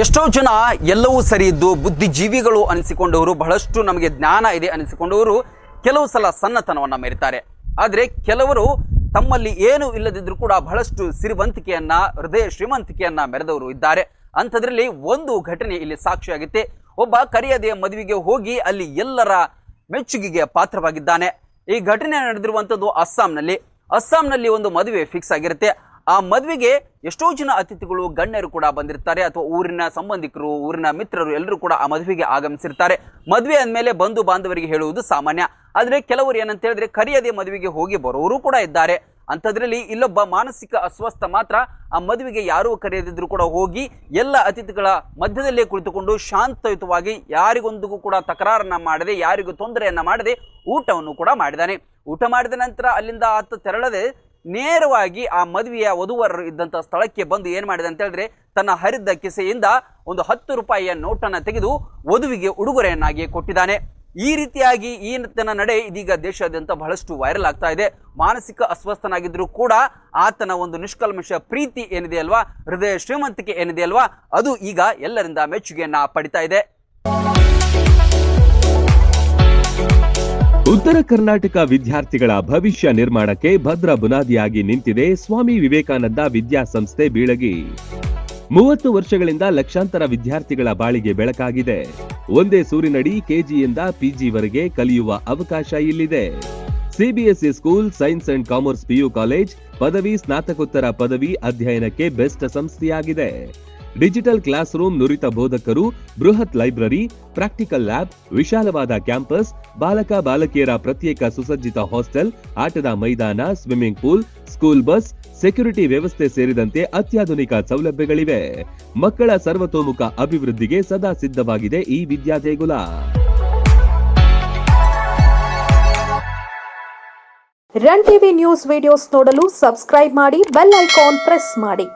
ಎಷ್ಟೋ ಜನ ಎಲ್ಲವೂ ಸರಿ ಇದ್ದು ಬುದ್ಧಿಜೀವಿಗಳು ಅನಿಸಿಕೊಂಡವರು, ಬಹಳಷ್ಟು ನಮಗೆ ಜ್ಞಾನ ಇದೆ ಅನಿಸಿಕೊಂಡವರು ಕೆಲವು ಸಲ ಸಣ್ಣತನವನ್ನು ಮೆರೀತಾರೆ. ಆದರೆ ಕೆಲವರು ತಮ್ಮಲ್ಲಿ ಏನು ಇಲ್ಲದಿದ್ದರೂ ಕೂಡ ಬಹಳಷ್ಟು ಸಿರಿವಂತಿಕೆಯನ್ನ, ಹೃದಯ ಶ್ರೀಮಂತಿಕೆಯನ್ನ ಮೆರೆದವರು ಇದ್ದಾರೆ. ಅಂಥದ್ರಲ್ಲಿ ಒಂದು ಘಟನೆ ಇಲ್ಲಿ ಸಾಕ್ಷಿಯಾಗುತ್ತೆ. ಒಬ್ಬ ಕರಿಯದೆಯ ಮದುವೆಗೆ ಹೋಗಿ ಅಲ್ಲಿ ಎಲ್ಲರ ಮೆಚ್ಚುಗೆಗೆ ಪಾತ್ರವಾಗಿದ್ದಾನೆ. ಈ ಘಟನೆ ನಡೆದಿರುವಂಥದ್ದು ಅಸ್ಸಾಂನಲ್ಲಿ ಒಂದು ಮದುವೆ ಫಿಕ್ಸ್ ಆಗಿರುತ್ತೆ. ಆ ಮದುವೆಗೆ ಎಷ್ಟೋ ಜನ ಅತಿಥಿಗಳು, ಗಣ್ಯರು ಕೂಡ ಬಂದಿರ್ತಾರೆ, ಅಥವಾ ಊರಿನ ಸಂಬಂಧಿಕರು, ಊರಿನ ಮಿತ್ರರು ಎಲ್ಲರೂ ಕೂಡ ಆ ಮದುವೆಗೆ ಆಗಮಿಸಿರ್ತಾರೆ. ಮದುವೆ ಅಂದಮೇಲೆ ಬಂಧು ಬಾಂಧವರಿಗೆ ಹೇಳುವುದು ಸಾಮಾನ್ಯ. ಆದರೆ ಕೆಲವರು ಏನಂತ ಹೇಳಿದ್ರೆ ಕರಿಯದೆ ಮದುವೆಗೆ ಹೋಗಿ ಬರೋರು ಕೂಡ ಇದ್ದಾರೆ. ಅಂಥದ್ರಲ್ಲಿ ಇಲ್ಲೊಬ್ಬ ಮಾನಸಿಕ ಅಸ್ವಸ್ಥ ಮಾತ್ರ ಆ ಮದುವೆಗೆ ಯಾರೂ ಕರೆಯದಿದ್ರು ಕೂಡ ಹೋಗಿ ಎಲ್ಲ ಅತಿಥಿಗಳ ಮಧ್ಯದಲ್ಲೇ ಕುಳಿತುಕೊಂಡು ಶಾಂತಯುತವಾಗಿ ಯಾರಿಗೊಂದಿಗೂ ಕೂಡ ತಕರಾರನ್ನ ಮಾಡದೆ, ಯಾರಿಗೂ ತೊಂದರೆಯನ್ನ ಮಾಡದೆ ಊಟವನ್ನು ಕೂಡ ಮಾಡಿದ್ದಾನೆ. ಊಟ ಮಾಡಿದ ನಂತರ ಅಲ್ಲಿಂದ ಆತ ತೆರಳದೆ ನೇರವಾಗಿ ಆ ಮದುವೆಯ ವಧುವರರು ಇದ್ದಂಥ ಸ್ಥಳಕ್ಕೆ ಬಂದು ಏನು ಮಾಡಿದೆ ಅಂತ ಹೇಳಿದ್ರೆ, ತನ್ನ ಹರಿದ ಕಿಸೆಯಿಂದ ಒಂದು 10 ರೂಪಾಯಿಯ ನೋಟನ್ನು ತೆಗೆದು ವಧುವಿಗೆ ಉಡುಗೊರೆಯನ್ನಾಗಿ ಕೊಟ್ಟಿದ್ದಾನೆ. ಈ ರೀತಿಯಾಗಿ ಈತನ ನಡೆ ಇದೀಗ ದೇಶಾದ್ಯಂತ ಬಹಳಷ್ಟು ವೈರಲ್ ಆಗ್ತಾ ಇದೆ. ಮಾನಸಿಕ ಅಸ್ವಸ್ಥನಾಗಿದ್ರೂ ಕೂಡ ಆತನ ಒಂದು ನಿಷ್ಕಲ್ಮಶ ಪ್ರೀತಿ ಏನಿದೆ ಅಲ್ವಾ, ಹೃದಯ ಶ್ರೀಮಂತಿಕೆ ಏನಿದೆ ಅಲ್ವಾ, ಅದು ಈಗ ಎಲ್ಲರಿಂದ ಮೆಚ್ಚುಗೆಯನ್ನ ಪಡಿತಾ ಇದೆ. ಉತ್ತರ ಕರ್ನಾಟಕ ವಿದ್ಯಾರ್ಥಿಗಳ ಭವಿಷ್ಯ ನಿರ್ಮಾಣಕ್ಕೆ ಭದ್ರ ಬುನಾದಿಯಾಗಿ ನಿಂತಿದೆ ಸ್ವಾಮಿ ವಿವೇಕಾನಂದ ವಿದ್ಯಾಸಂಸ್ಥೆ ಬೀಳಗಿ. 30 ವರ್ಷಗಳಿಂದ ಲಕ್ಷಾಂತರ ವಿದ್ಯಾರ್ಥಿಗಳ ಬಾಳಿಗೆ ಬೆಳಕಾಗಿದೆ. ಒಂದೇ ಸೂರಿನಡಿ ಕೆಜಿಯಿಂದ ಪಿಜಿವರೆಗೆ ಕಲಿಯುವ ಅವಕಾಶ ಇಲ್ಲಿದೆ. CBSE school, science and commerce PU college, ಪದವಿ, ಸ್ನಾತಕೋತ್ತರ ಪದವಿ ಅಧ್ಯಯನಕ್ಕೆ ಬೆಸ್ಟ್ ಸಂಸ್ಥೆಯಾಗಿದೆ. ಡಿಜಿಟಲ್ ಕ್ಲಾಸ್ ರೂಮ್, ನುರಿತ ಬೋಧಕರು, ಬೃಹತ್ ಲೈಬ್ರರಿ, ಪ್ರಾಕ್ಟಿಕಲ್ ಲ್ಯಾಬ್, ವಿಶಾಲವಾದ ಕ್ಯಾಂಪಸ್, ಬಾಲಕ ಬಾಲಕಿಯರ ಪ್ರತ್ಯೇಕ ಸುಸಜ್ಜಿತ ಹಾಸ್ಟೆಲ್, ಆಟದ ಮೈದಾನ, swimming pool, school bus, security ವ್ಯವಸ್ಥೆ ಸೇರಿದಂತೆ ಅತ್ಯಾಧುನಿಕ ಸೌಲಭ್ಯಗಳಿವೆ. ಮಕ್ಕಳ ಸರ್ವತೋಮುಖ ಅಭಿವೃದ್ಧಿಗೆ ಸದಾ ಸಿದ್ಧವಾಗಿದೆ ಈ ವಿದ್ಯಾದೇಗುಲ. ರನ್ ಟಿವಿ ನ್ಯೂಸ್ ವಿಡಿಯೋಸ್ ನೋಡಲು ಸಬ್ಸ್ಕ್ರೈಬ್ ಮಾಡಿ, ಬೆಲ್ ಐಕಾನ್ ಪ್ರೆಸ್ ಮಾಡಿ.